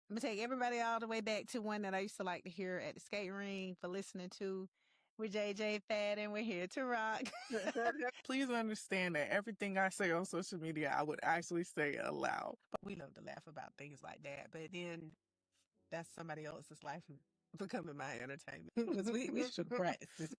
I'm gonna take everybody all the way back to one that I used to like to hear at the skate ring for listening to with JJ Fad, and we're here to rock. Please understand that everything I say on social media, I would actually say aloud. But we love to laugh about things like that. But then that's somebody else's life becoming my entertainment. Because we should practice this.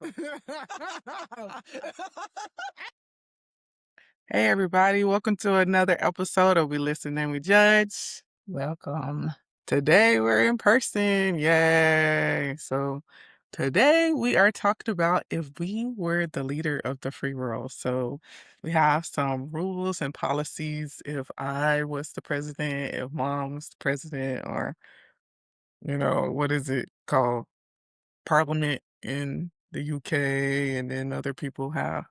Hey, everybody. Welcome to another episode of We Listen and We Judge. Welcome. Today we're in person. Yay. So today we are talking about if we were the leader of the free world. So we have some rules and policies if I was the president, if mom was the president, or, what is it called? Parliament in the UK, and then other people have,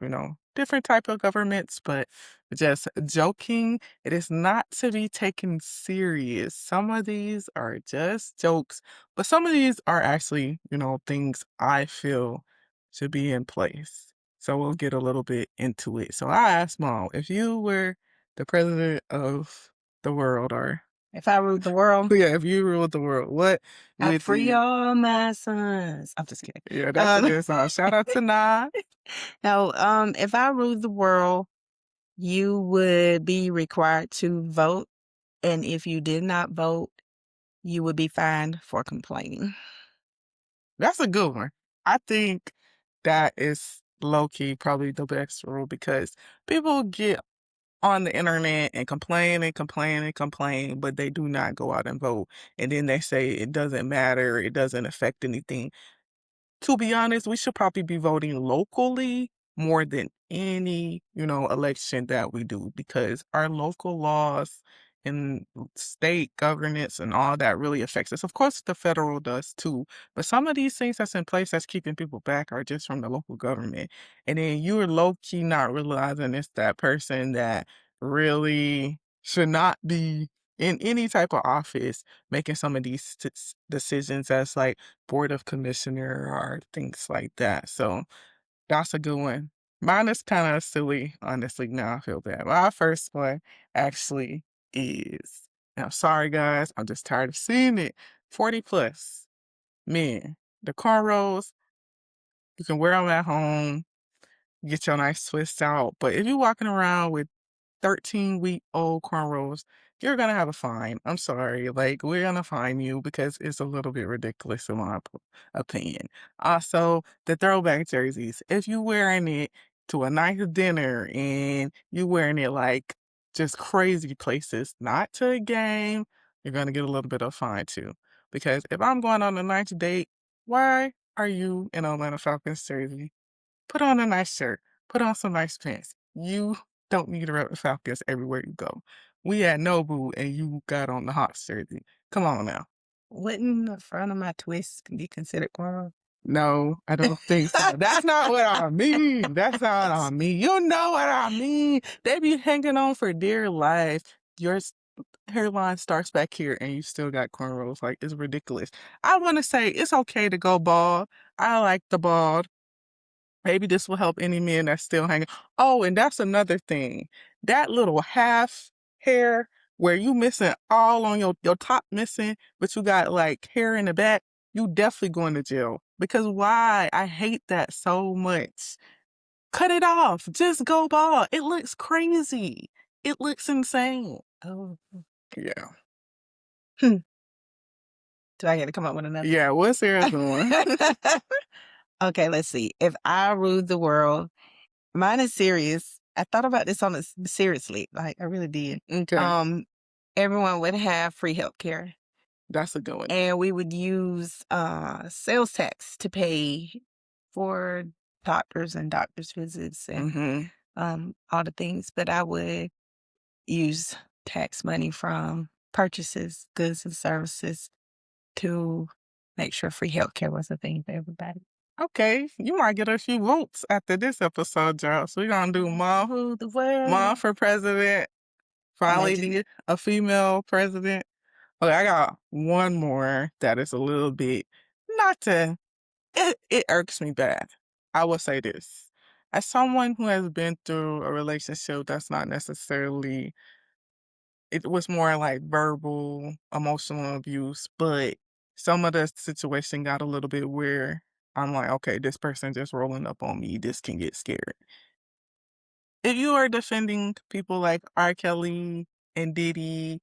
different type of governments, but just joking. It is not to be taken serious. Some of these are just jokes, but some of these are actually, things I feel should be in place. So we'll get a little bit into it. So I asked Mom, if you were the president of the world, or If I ruled the world, yeah, if you ruled the world, what I'd would free you? all my sons. I'm just kidding. Yeah, that's a good song. Shout out to Nah. No, if I ruled the world, you would be required to vote. And if you did not vote, you would be fined for complaining. That's a good one. I think that is low key probably the best rule because people get on the internet and complain and complain and complain, but they do not go out and vote. And then they say it doesn't matter, it doesn't affect anything. To be honest, we should probably be voting locally more than any, election that we do because our local laws and state governance and all that really affects us. Of course, the federal does too, but some of these things that's in place that's keeping people back are just from the local government. And then you're low key not realizing it's that person that really should not be in any type of office making some of these decisions as like board of commissioner or things like that. So that's a good one. Mine is kind of silly, honestly. Now I feel bad. My first one actually is. Now, sorry guys, I'm just tired of seeing it. 40 plus men, the cornrows, you can wear them at home, get your nice twist out. But if you're walking around with 13-week-old cornrows, you're gonna have a fine. I'm sorry. Like, we're gonna fine you because it's a little bit ridiculous in my opinion. Also, the throwback jerseys. If you wearing it to a nice dinner and you wearing it like just crazy places, not to a game, you're gonna get a little bit of fine too. Because if I'm going on a nice date, why are you in Atlanta Falcons jersey? Put on a nice shirt. Put on some nice pants. You don't need to rep the Falcons everywhere you go. We at Nobu and you got on the Hawks jersey. Come on now. Wouldn't the front of my twist be considered cornrow? No, I don't think so. That's not what I mean. That's not what I mean. You know what I mean. They be hanging on for dear life. Your hairline starts back here and you still got cornrows. Like, it's ridiculous. I want to say it's okay to go bald. I like the bald. Maybe this will help any men that's still hanging. Oh, and that's another thing. That little half hair where you missing all on your top missing, but you got like hair in the back, you definitely going to jail. Because why? I hate that so much. Cut it off. Just go bald. It looks crazy. It looks insane. Oh. Yeah. Do I get to come up with another? Yeah, what's the other one? Okay, let's see. If I ruled the world, mine is serious. I thought about this on a seriously, like I really did. Okay, Everyone would have free healthcare, that's a good one. and we would use sales tax to pay for doctors and doctors' visits and all the things. But I would use tax money from purchases, goods and services to make sure free healthcare was a thing for everybody. Okay, you might get a few votes after this episode, Joe. So we're gonna do mom Rule the world. Mom for president. Finally Imagine. need a female president. Okay, I got one more that is a little bit not to it irks me bad. I will say this. As someone who has been through a relationship that's not necessarily it was more like verbal, emotional abuse, but some of the situation got a little bit where I'm like, okay, this person just rolling up on me. This can get scary. If you are defending people like R. Kelly and Diddy,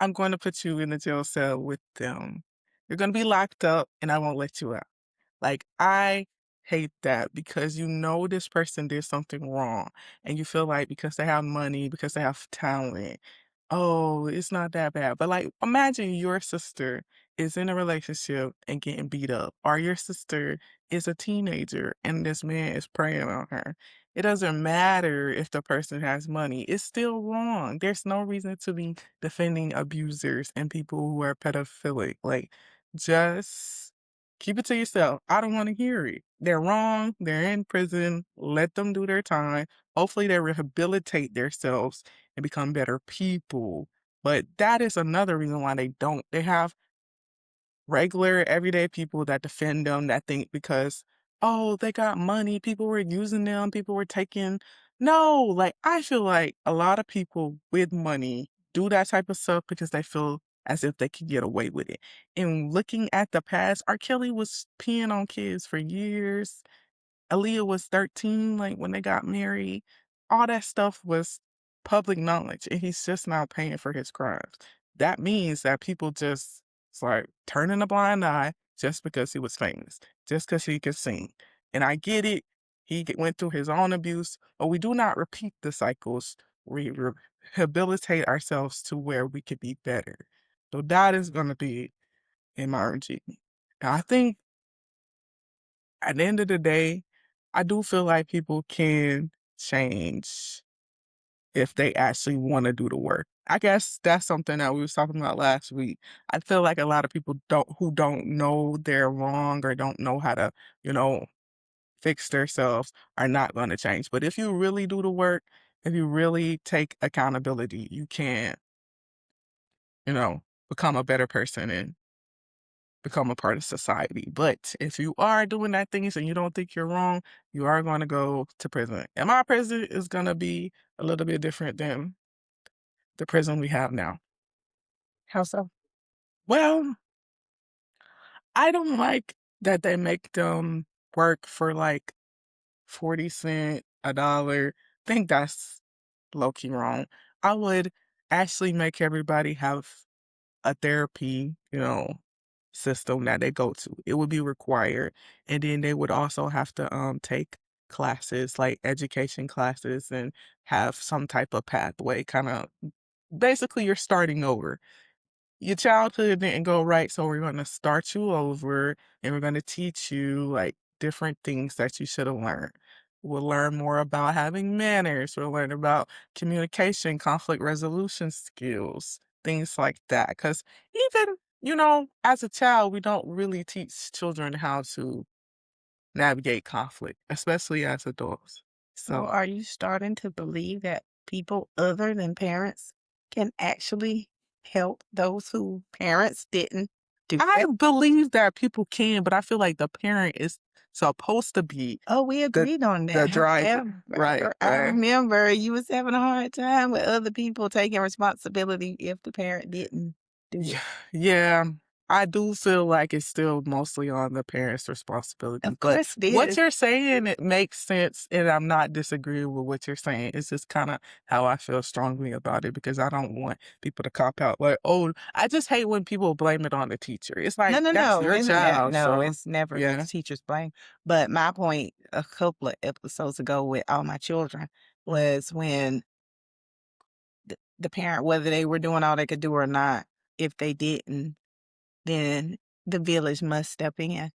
I'm going to put you in the jail cell with them. You're going to be locked up and I won't let you out. Like, I hate that because you know this person did something wrong and you feel like because they have money, because they have talent, oh, it's not that bad. But like, imagine your sister is in a relationship and getting beat up, or your sister is a teenager and this man is preying on her. It doesn't matter if the person has money, it's still wrong. There's no reason to be defending abusers and people who are pedophilic. Like, just keep it to yourself. I don't want to hear it. They're wrong. They're in prison. Let them do their time. Hopefully, they rehabilitate themselves and become better people. But that is another reason why they don't. They have regular, everyday people that defend them that think because, oh, they got money, people were using them, people were taking. No, like, I feel like a lot of people with money do that type of stuff because they feel as if they can get away with it. And looking at the past, R. Kelly was peeing on kids for years. Aaliyah was 13, like, when they got married. All that stuff was public knowledge, and he's just now paying for his crimes. That means that people just it's like turning a blind eye just because he was famous, just because he could sing. And I get it. Went through his own abuse, but we do not repeat the cycles. We rehabilitate ourselves to where we could be better. So that is going to be in my urging. I think at the end of the day, I do feel like people can change if they actually want to do the work. I guess that's something that we was talking about last week. I feel like a lot of people don't know they're wrong or don't know how to, you know, fix themselves are not going to change. But if you really do the work, if you really take accountability, you can, you know, become a better person and become a part of society. But if you are doing that things and you don't think you're wrong, you are going to go to prison. And my prison is going to be a little bit different than the prison we have now. How so? Well, I don't like that they make them work for like 40 cents, a dollar. I think that's low key wrong. I would actually make everybody have a therapy, system that they go to. It would be required. And then they would also have to take classes like education classes and have some type of pathway kind of basically you're starting over. Your childhood didn't go right, so we're going to start you over and we're going to teach you like different things that you should have learned. We'll learn more about having manners. We'll learn about communication, conflict resolution skills, things like that. Because even, as a child, we don't really teach children how to navigate conflict, especially as adults. So So are you starting to believe that people other than parents can actually help those who parents didn't do I that? believe that people can, but I feel like the parent is supposed to be Oh, we the agreed on that. the driver. Right, However, I right. remember you was having a hard time with other people taking responsibility if the parent didn't do Yeah, it. yeah. I do feel like it's still mostly on the parents' responsibility, Of but course it what is. you're saying, it makes sense, and I'm not disagreeing with what you're saying. It's just kinda how I feel strongly about it because I don't want people to cop out like, "Oh," I just hate when people blame it on the teacher. It's No, like, no, that's no. your Isn't that child, no, so it's never the yeah. teacher's blame. But my point a couple of episodes ago with all my children was when the parent, whether they were doing all they could do or not, if they didn't, then the village must step in.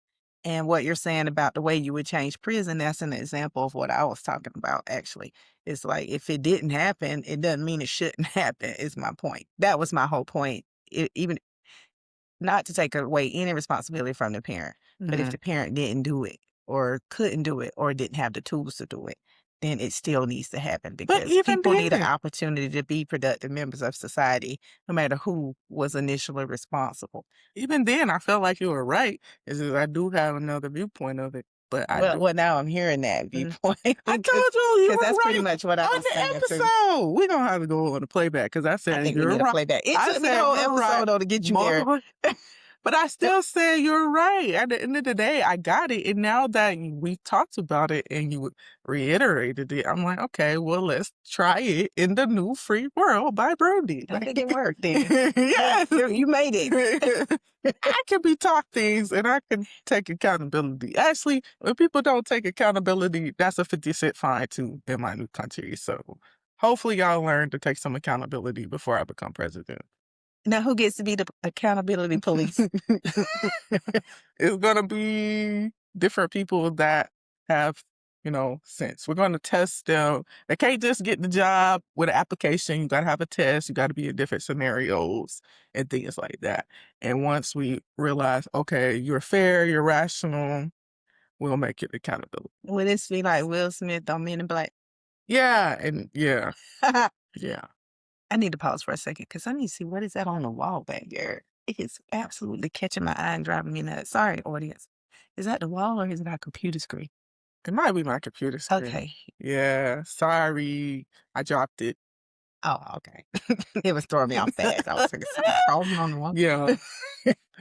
And what you're saying about the way you would change prison, that's an example of what I was talking about, actually. It's like if it didn't happen, it doesn't mean it shouldn't happen, is my point. That was my whole point. Even not to take away any responsibility from the parent, but if Mhm. the parent didn't do it or couldn't do it or didn't have the tools to do it, then it still needs to happen But because even people need an then opportunity to be productive members of society, no matter who was initially responsible. even then, I felt like you were right, is that I do have another viewpoint of it. But I Well, do. well, now I'm hearing that viewpoint I told you because were that's pretty right much what I on was the saying too. episode. We don't have to go on the playback because I I said think we you're need to right. play back. It I took me the said whole you're right episode though to get you there. multiple, but I still say you're right. At the end of the day, I got it. And now that we talked about it and you reiterated it, I'm like, okay, well, let's try it in the new free world by Brody. That didn't work then. Yes. You made it. I can be taught things and I can take accountability. Actually, when people don't take accountability, that's a 50-cent fine too in my new country. So hopefully y'all learn to take some accountability before I become president. Now, who gets to be the accountability police? It's gonna be different people that have, sense. We're gonna test them. They can't just get the job with an application. You gotta have a test. You gotta be in different scenarios and things like that. And once we realize, okay, you're fair, you're rational, we'll make it accountability. Will this be like Will Smith on Men in Black? Yeah, and yeah. Yeah. I need to pause for a second because I need to see what is that on the wall back there. It is absolutely catching my eye and driving me nuts. Sorry, audience. Is that the wall or is it our computer screen? It might be my computer screen. Okay. Yeah, sorry. I dropped it. Oh, okay. It was throwing me off fast. I was thinking something crawling on the wall. Yeah.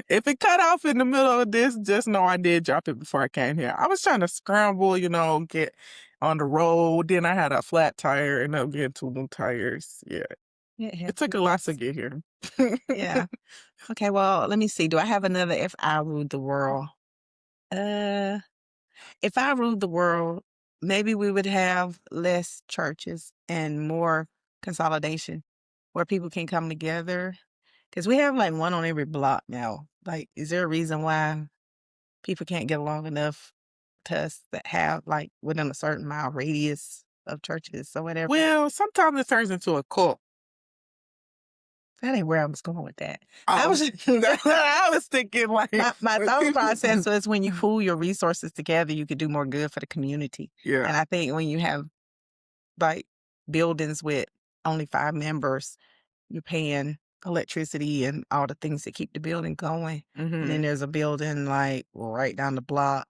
If it cut off in the middle of this, just know I did drop it before I came here. I was trying to scramble, get on the road. Then I had a flat tire and up getting 2 new tires. Yeah. It took a lot to get here. Yeah. Okay, well, let me see. Do I have another if I ruled the world? If I ruled the world, maybe we would have less churches and more consolidation where people can come together. Because we have like one on every block now. Like, is there a reason why people can't get along enough to us that have like within a certain mile radius of churches or whatever? Well, sometimes it turns into a cult. That ain't where I was going with that. I was thinking like my thought process was when you pool your resources together, you could do more good for the community. Yeah. And I think when you have like buildings with only 5 members, you're paying electricity and all the things that keep the building going. And then there's a building like right down the block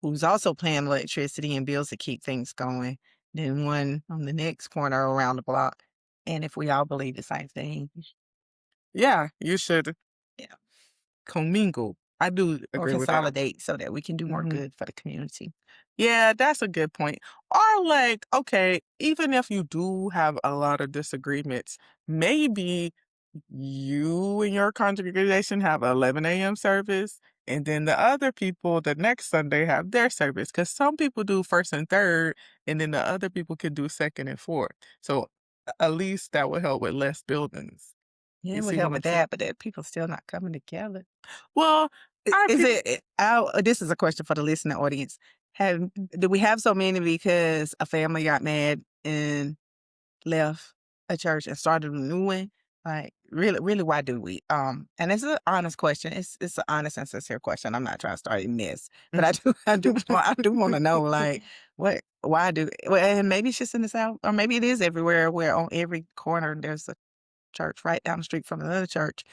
who's also paying electricity and bills to keep things going. Then one on the next corner around the block. And if we all believe the same thing. Yeah, you should Yeah. commingle. I do Or agree with that. consolidate so that we can do more good for the community. Yeah, that's a good point. Or like, okay, even if you do have a lot of disagreements, maybe you and your congregation have 11 a.m. service, and then the other people the next Sunday have their service. Because some people do first and third, and then the other people can do second and fourth. So at least that would help with less buildings. Yeah, You it would see help what with I'm saying? that, but that people still not coming together. Well, our Is people, this is a question for the listening audience. Do we have so many because a family got mad and left a church and started a new one? Like, really, why do we? And it's an honest question. It's an honest and sincere question. I'm not trying to start a mess, but I do want to know, like, why do? Well, and maybe it's just in the South, or maybe it is everywhere. Where on every corner there's a church right down the street from another church.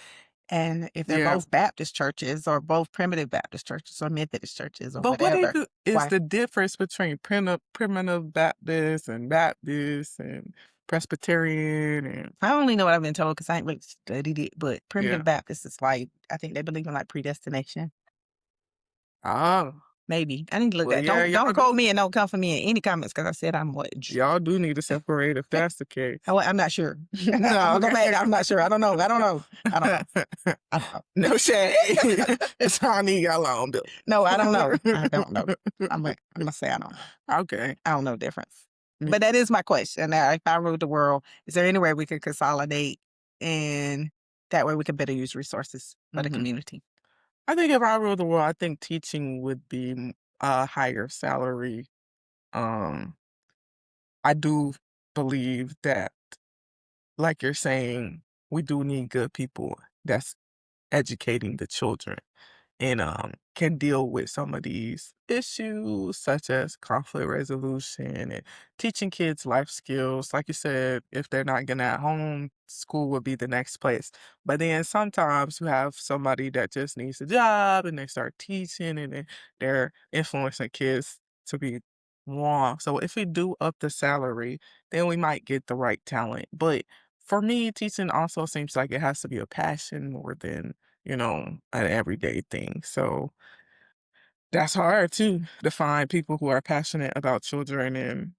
And if they're both Baptist churches or both primitive Baptist churches or Methodist churches or But whatever. is the difference between primitive Baptist and Presbyterian and I only know what I've been told because I ain't really studied it, but primitive Baptist is like, I think they believe in like predestination. oh, Maybe. I need to look well, at yeah, don't quote me and don't come for me in any comments because I said I'm what? y'all do need to separate if that's the case. I'm not sure. No, Go back. I'm not sure. I don't know. I don't know. No shade. It's how I need y'all alone, Bill. No, I don't know. I don't know. I'm gonna say I don't know. Okay. I don't know the difference. But that is my question. Now, if I ruled the world, is there any way we could consolidate and that way we could better use resources for the community? I think if I ruled the world, I think teaching would be a higher salary. I do believe that, like you're saying, we do need good people that's educating the children. and can deal with some of these issues such as conflict resolution and teaching kids life skills. Like you said, if they're not getting at home, school would be the next place. But then sometimes you have somebody that just needs a job and they start teaching and then they're influencing kids to be wrong. So if we do up the salary, then we might get the right talent. But for me, teaching also seems like it has to be a passion more than an everyday thing. So that's hard too to find people who are passionate about children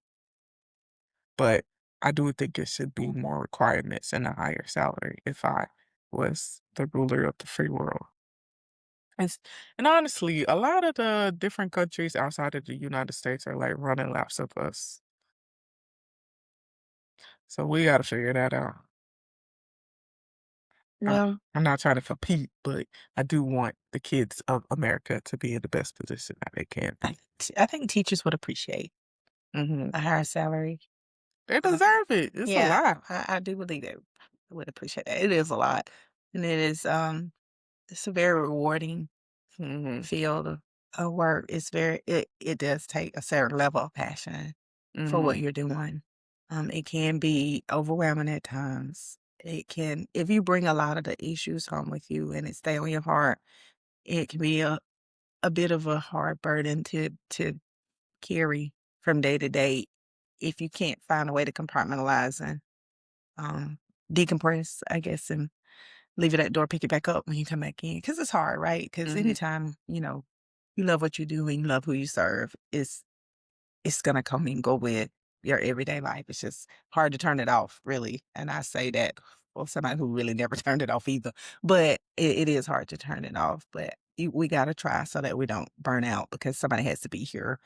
but I do think it should be more requirements and a higher salary if I was the ruler of the free world. And, and honestly, a lot of the different countries outside of the United States are like running laps of us. So we got to figure that out. I, Well, I'm not trying to compete, but I do want the kids of America to be in the best position that they can be. I think teachers would appreciate Hmm. a higher salary. They Uh, deserve it. It's a yeah, lot. I do believe they would appreciate that. It is a lot, and it's a very rewarding Mhm, field of work. It does take a certain level of passion for what mhm, you're doing. It can be overwhelming at times. It can, if you bring a lot of the issues home with you and it stay on your heart, it can be a bit of a hard burden to carry from day to day if you can't find a way to compartmentalize and um, decompress, I guess, and leave it at the door, pick it back up when you come back in. Because it's hard, right? Because mhm, anytime, you love what you do and you love who you serve, it's gonna come and go with your everyday life. It's just hard to turn it off, really. And I say that for somebody who really never turned it off either. But it is hard to turn it off. But we gotta try so that we don't burn out because somebody has to be here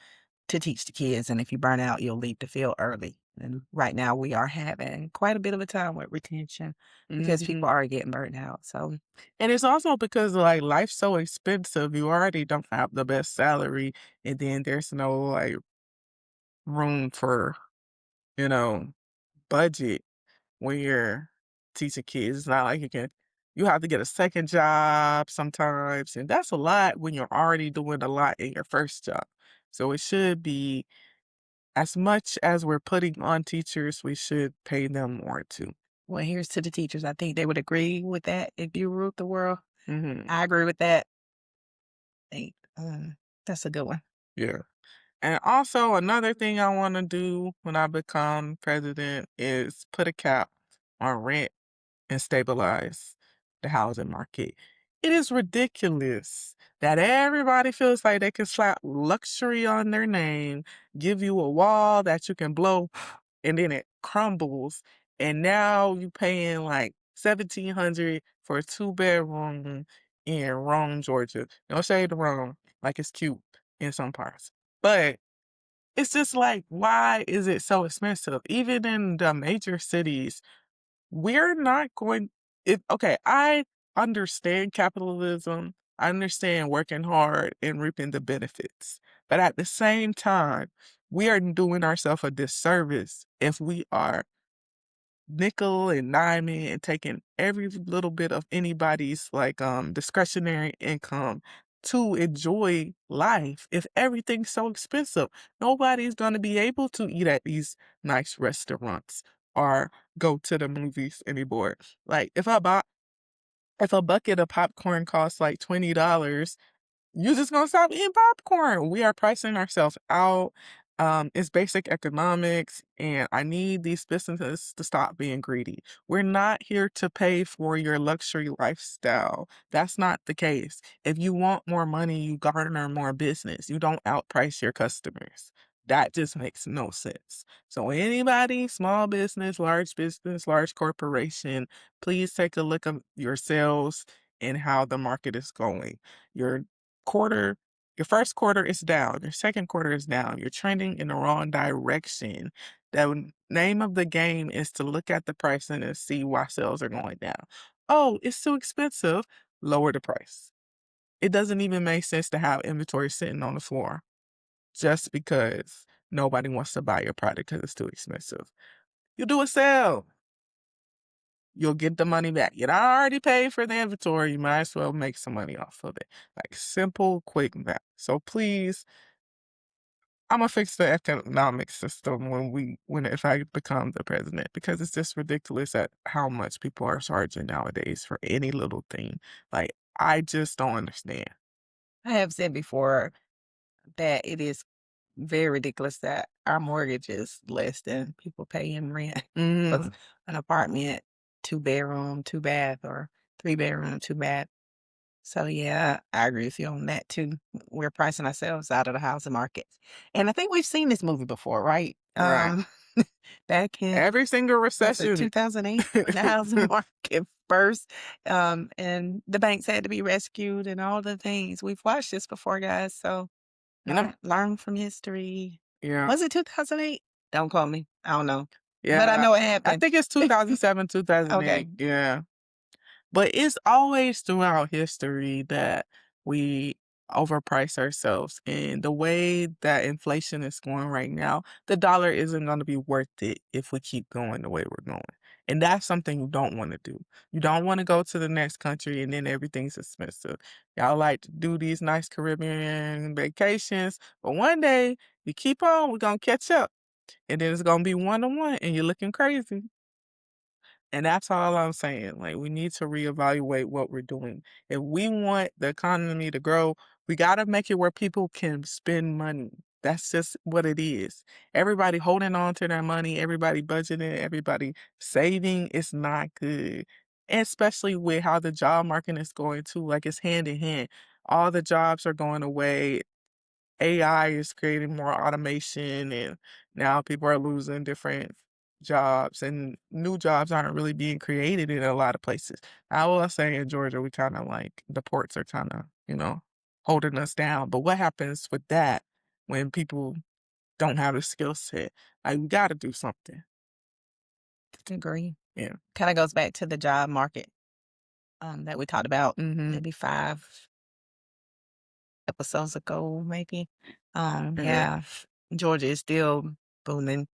to teach the kids. And if you burn out, you'll leave the field early. And right now we are having quite a bit of a time with retention because people mhm. are getting burnt out. So And it's also because, like, life's so expensive, you already don't have the best salary, and then there's no, like, room for, you know, budget when you're teaching kids. It's not like you have to get a second job sometimes, and that's a lot when you're already doing a lot in your first job. So it should be as much as we're putting on teachers, we should pay them more too. well, here's to the teachers. I think they would agree with that if you ruled the world. Mhm. I agree with that. Think that's a good one. Yeah. And also another thing I wanna do when I become president is put a cap on rent and stabilize the housing market. It is ridiculous that everybody feels like they can slap luxury on their name, give you a wall that you can blow, and then it crumbles, and now you paying like 1,700 for a two-bedroom in Rome, Georgia. No shade to Rome, like it's cute in some parts. But it's just like, why is it so expensive? Even in the major cities, we're not going okay, I understand capitalism. I understand working hard and reaping the benefits. But at the same time, we are doing ourselves a disservice if we are nickel and diming and taking every little bit of anybody's like discretionary income to enjoy life. If everything's so expensive, nobody's going to be able to eat at these nice restaurants or go to the movies anymore. Like if a bucket of popcorn costs like $20, you're just gonna stop eating popcorn. We are pricing ourselves out. It's basic economics, and I need these businesses to stop being greedy. We're not here to pay for your luxury lifestyle. That's not the case. If you want more money, you garner more business. You don't outprice your customers. That just makes no sense. So anybody, small business, large corporation, please take a look at yourselves and how the market is going. Your quarter your first quarter is down, your second quarter is down, you're trending in the wrong direction. The name of the game is to look at the pricing and see why sales are going down. Oh, it's too expensive, lower the price. It doesn't even make sense to have inventory sitting on the floor just because nobody wants to buy your product because it's too expensive. You do a sale. you'll get the money back. You already paid for the inventory. You might as well make some money off of it. Like simple, quick math. So please, I'm gonna fix the economic system if I become the president, because it's just ridiculous at how much people are charging nowadays for any little thing. Like, I just don't understand. I have said before that it is very ridiculous that our mortgage is less than people pay in rent for an apartment, 2-bedroom, 2-bath, or 3-bedroom, 2-bath. So yeah, I agree with you on that too. We're pricing ourselves out of the housing market. And I think we've seen this movie before, right? Right. Back in Every single recession. 2008 when the housing market burst, and the banks had to be rescued and all the things. We've watched this before, guys. So learn from history. Yeah. Was it 2008? Don't call me. I don't know. Yeah. But I know it I happened. think it's 2007, 2008. Okay. Yeah. But it's always throughout history that we overprice ourselves. And the way that inflation is going right now, the dollar isn't going to be worth it if we keep going the way we're going. And that's something you don't want to do. You don't want to go to the next country and then everything's expensive. Y'all like to do these nice Caribbean vacations, but one day you keep on, we're going to catch up. And then it's going to be 1-to-1 and you're looking crazy. And that's all I'm saying. Like, we need to reevaluate what we're doing. If we want the economy to grow, we got to make it where people can spend money. That's just what it is. Everybody holding on to their money, everybody budgeting, everybody saving. It's not good. And especially with how the job market is going too. Like, it's hand in hand. All the jobs are going away. AI is creating more automation, and now people are losing different jobs, and new jobs aren't really being created in a lot of places. I will say in Georgia, we kind of like the ports are kind of, holding us down. But what happens with that when people don't have the skill set? Like, we got to do something. Agree. Yeah. Kind of goes back to the job market that we talked about maybe 5 episodes ago, maybe. Yeah, Georgia is still booming.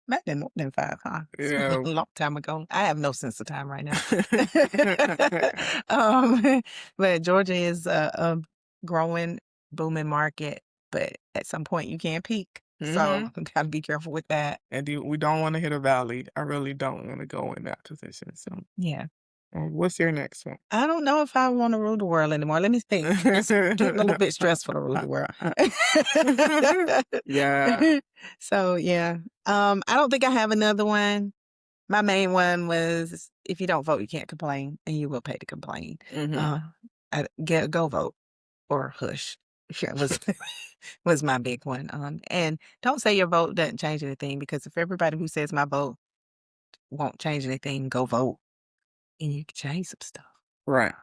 More than 5, huh? Yeah. A long time ago. I have no sense of time right now. But Georgia is a growing, booming market, but at some point you can't peak. So gotta be careful with that. And we don't want to hit a valley. I really don't want to go in that position. So yeah. What's your next one? I don't know if I want to rule the world anymore. Let me think. It's getting a little bit stressful to rule the world. Yeah. So yeah. I don't think I have another one. My main one was if you don't vote, you can't complain, and you will pay to complain. Go vote or hush. Was my big one. And don't say your vote doesn't change anything, because if everybody who says my vote won't change anything, go vote, and you can change some stuff. Right.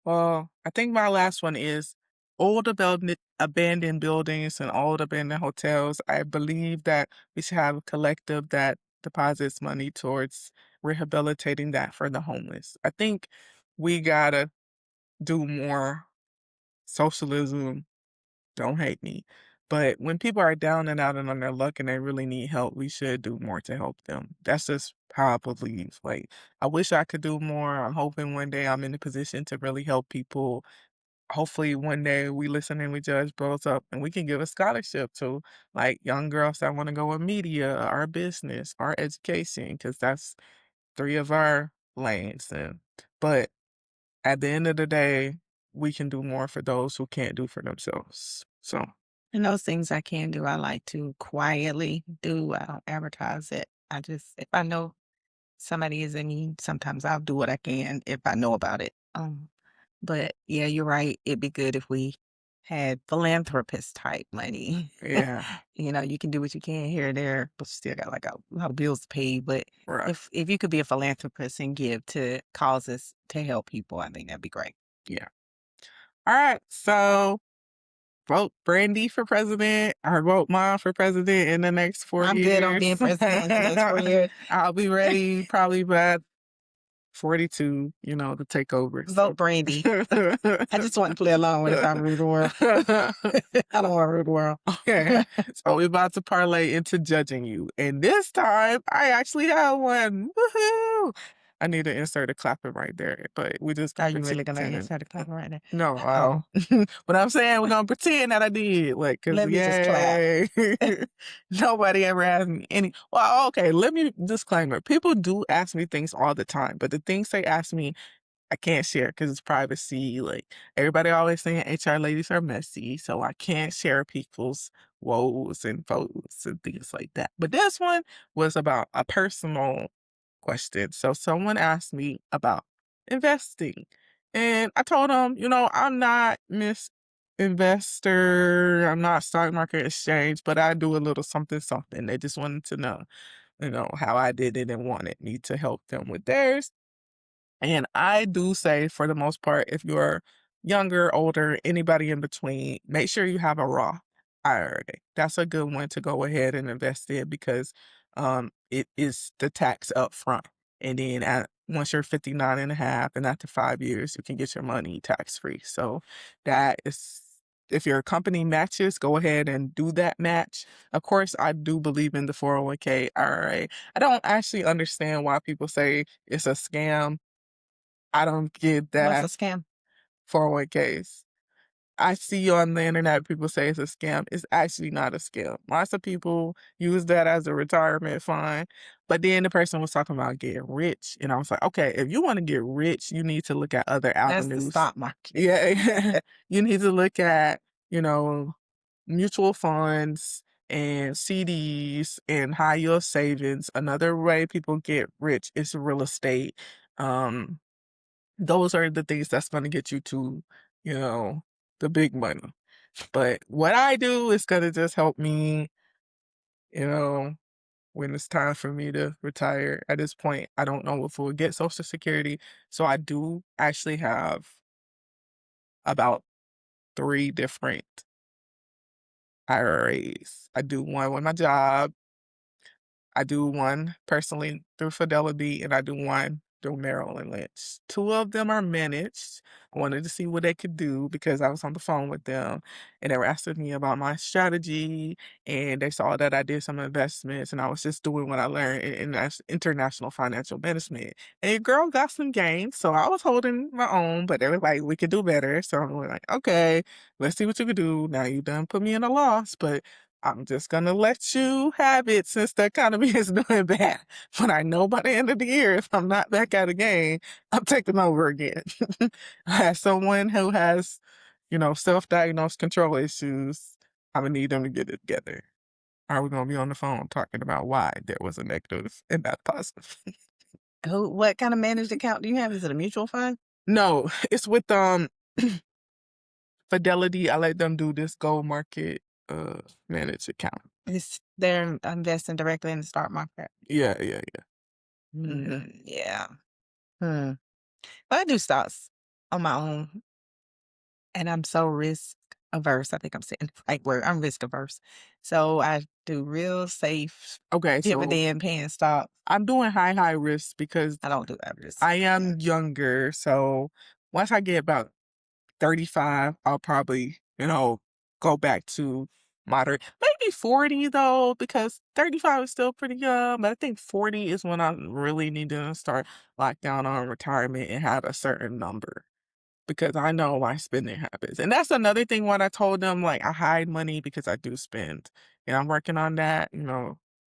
Well, I think my last one is old abandoned buildings and old abandoned hotels. I believe that we should have a collective that deposits money towards rehabilitating that for the homeless. I think we gotta do more socialism. Don't hate me. But when people are down and out and on their luck and they really need help, we should do more to help them. That's just how I believe. Like, I wish I could do more. I'm hoping one day I'm in a position to really help people. Hopefully one day we listen and we judge bros up and we can give a scholarship to like young girls that want to go in media, our business, our education, because that's 3 of our lanes. But at the end of the day, we can do more for those who can't do for themselves. So, And those things I can do, I like to quietly do. I don't advertise it. If I know somebody is in need, sometimes I'll do what I can if I know about it. But yeah, you're right. It'd be good if we had philanthropist type money. yeah. You can do what you can here and there, but you still got like a lot of bills to pay. But Right. if you could be a philanthropist and give to causes to help people, I think that'd be great. Yeah. All right. So vote Brandy for president or vote Mom for president in the next 4 years. I'm good on being president in the next 4 years. I'll be ready probably by 42, to take over. Vote Brandy. I just want to play along with if I rule the world. I don't want to rule the world. Okay. So we're about to parlay into judging you. And this time, I actually have one. Woohoo! I need to insert a clapping right there, but we just Are gonna you really gonna pretend. answer the clap right there? No, Oh, but I'm saying we're gonna pretend that I did, like, cause let me just clap. yay, nobody ever asked me any. Well, okay, let me disclaimer: people do ask me things all the time, but the things they ask me I can't share because it's privacy. Like everybody always saying HR ladies are messy, so I can't share people's woes and foes and things like that. But this one was about a personal question. So someone asked me about investing, and I told them, I'm not Miss Investor, I'm not stock market exchange, but I do a little something something. They just wanted to know, how I did it and wanted me to help them with theirs. And I do say, for the most part, if you're younger, older, anybody in between, make sure you have a Roth IRA. That's a good one to go ahead and invest in because it is the tax up front. And then once you're 59 and a half, and after 5 years, you can get your money tax free. So that is, if your company matches, go ahead and do that match. Of course, I do believe in the 401k IRA. I don't actually understand why people say it's a scam. I don't get What's a that scam? 401ks. I see on the internet people say it's a scam. It's actually not a scam. Lots of people use that as a retirement fund. But then the person was talking about getting rich. And I was like, okay, if you want to get rich, you need to look at other That's the avenues. stock market. Yeah. You need to look at, you know, mutual funds and CDs and high yield savings. Another way people get rich is real estate. Um, those are the things that's gonna get you to, you know, the big money. But what I do is gonna just help me, you know, when it's time for me to retire. At this point, I don't know if we'll get Social Security. So I do actually have about 3 different IRAs. I do one with my job, I do one personally through Fidelity, and I do one through Merrill Lynch. 2 of them are managed. I wanted to see what they could do because I was on the phone with them, and they were asking me about my strategy, and they saw that I did some investments, and I was just doing what I learned in international financial management. And your girl got some gains, so I was holding my own, but they were like, "We could do better." So I'm like, "Okay, let's see what you could do. Now you done put me in a loss, but I'm just gonna let you have it since the economy is doing bad. But I know by the end of the year, if I'm not back at a game, I'm taking over again." I have someone who has, self-diagnosed control issues. I'm gonna need them to get it together. Are we gonna be on the phone talking about why there was a negative and not positive? What kind of managed account do you have? Is it a mutual fund? No, it's with Fidelity. I let them do this gold market managed account. They're investing directly in the stock market. Yeah, yeah, yeah. Hmm. Yeah. Hmm. But I do stocks on my own, and I'm so risk averse. I think I'm saying the right word. I'm risk averse. So I do real safe Okay, so dividend paying stocks. I'm doing high risk because I don't do that risk. I am younger. So once I get about 35, I'll probably, go back to moderate. Maybe 40 though, because 35 is still pretty young. But I think 40 is when I really need to start lock down on retirement and have a certain number. Because I know my spending habits. And that's another thing when I told them, like, I hide money because I do spend. And I'm working on that,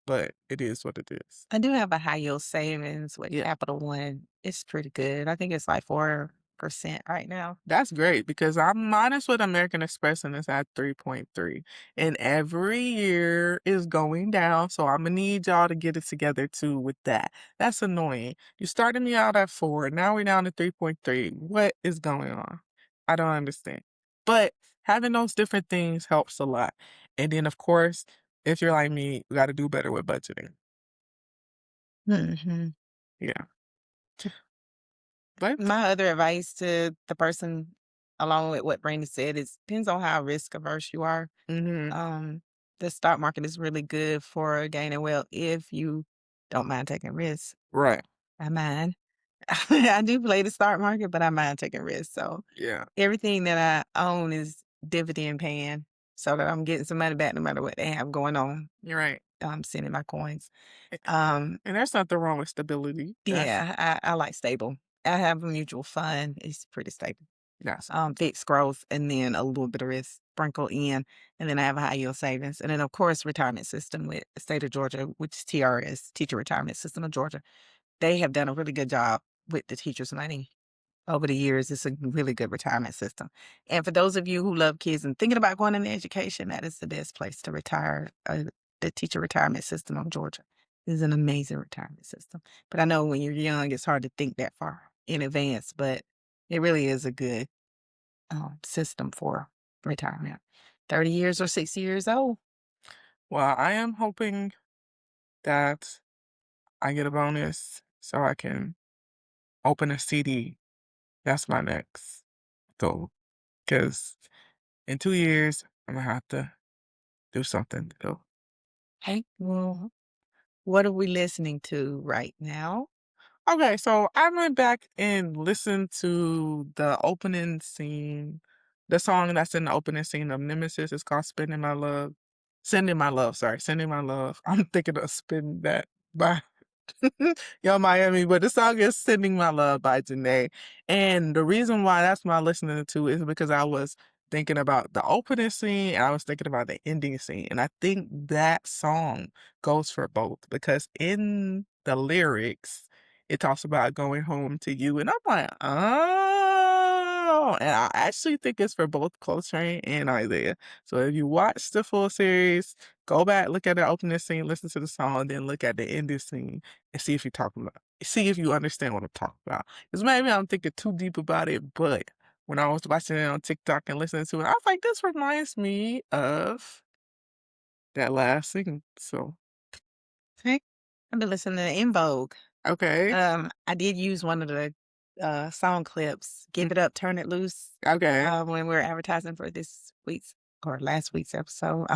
but it is what it is. I do have a high yield savings with Yeah. Capital One. It's pretty good. I think it's like 4% right now. That's great because I'm honest with American Express and it's at 3.3. And every year is going down. So I'm gonna need y'all to get it together too with that. That's annoying. You started me out at 4. Now we're down to 3.3. What is going on? I don't understand. But having those different things helps a lot. And then of course, if you're like me, you gotta do better with budgeting. Mhm. Yeah. But My other advice to the person, along with what Brandon said, is depends on how risk averse you are. hmm Um, the stock market is really good for gaining wealth if you don't mind taking risks. right. I mind. I do play the stock market, but I mind taking risks. So Yeah. everything that I own is dividend paying so that I'm getting some money back no matter what they have going on. You're right. sending my coins. And there's nothing wrong with stability. Yeah, I like stable. I have a mutual fund. It's pretty stable. Yes. Fixed growth, and then a little bit of risk sprinkled in, and then I have a high yield savings, and then of course retirement system with the state of Georgia, which is TRS, Teacher Retirement System of Georgia. They have done a really good job with the teachers' money over the years. It's a really good retirement system. And for those of you who love kids and thinking about going into education, that is the best place to retire. The Teacher Retirement System of Georgia is an amazing retirement system. But I know when you're young, it's hard to think that far in advance, but it really is a good system for retirement. 30 years or 60 years old. Well, I am hoping that I get a bonus so I can open a CD. That's my next goal. Because in 2 years, I'm going to have to do something. So, Hey, well, what are we listening to right now? okay, so I went back and listened to the opening scene. The song that's in the opening scene of Nemesis is called Spending My Love. Sending My Love, sorry. Sending My Love. I'm thinking of Spending That by Yo Miami, but the song is Sending My Love by Janae. And the reason why that's my listening to is because I was thinking about the opening scene and I was thinking about the ending scene. And I think that song goes for both because in the lyrics, it talks about going home to you. And I'm like, oh, and I actually think it's for both Coltrane and Isaiah. So if you watch the full series, go back, look at the opening scene, listen to the song, then look at the ending scene and see if you understand what I'm talking about. Because maybe I'm thinking too deep about it, but when I was watching it on TikTok and listening to it, I was like, this reminds me of that last scene. So, Hey, I've been listening to In Vogue. okay. I did use one of the song clips, "Give It Up, Turn It Loose," Okay. when we are advertising for this week's or last week's episode.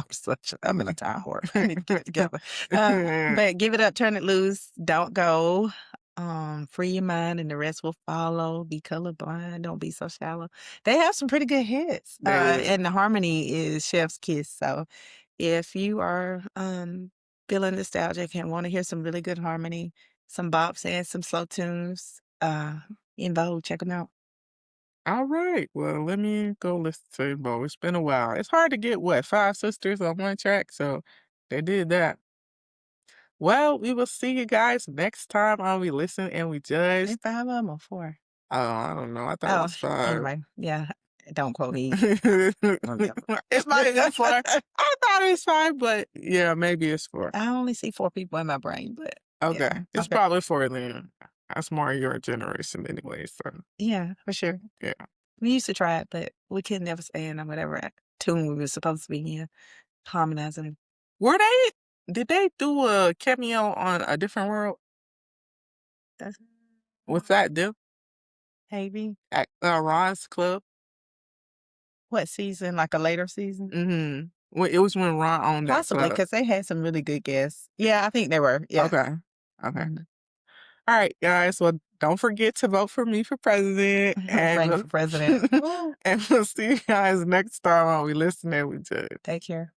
I'm in a time warp. I need to get it together. But "Give It Up, Turn It Loose," "Don't Go," "Free Your Mind," and the rest will follow. "Be Colorblind," "Don't Be So Shallow." They have some pretty good hits. And the harmony is Chef's Kiss. So if you are feeling nostalgic and want to hear some really good harmony, some bops and some slow tunes, In Vogue, check them out. All right. Well, let me go listen to Bo. It's been a while. It's hard to get 5 sisters on one track, so they did that. Well, we will see you guys next time on We Listen and We Judge. Is 5 of them or 4? Oh, I don't know. I thought it was 5. Anyway, yeah, don't quote me. It might have been 4. I thought it was 5, but yeah, maybe it's 4. I only see 4 people in my brain, but Okay. yeah. It's probably 4 then. That's more your generation anyway, so Yeah, for sure. yeah. We used to try it, but we could never stay in whatever tune we were supposed to be in, harmonizing. Did they do a cameo on A Different World? That's Was that them maybe. at Ron's club? What season? Like a later season? Mm-hmm. Well, it was when Ron owned that Possibly, club. because they had some really good guests. Yeah, I think they were. Yeah. Okay. All right, guys. Well, don't forget to vote for me for president. Running for president. And we'll see you guys next time on We Listen and We Judge. Take care.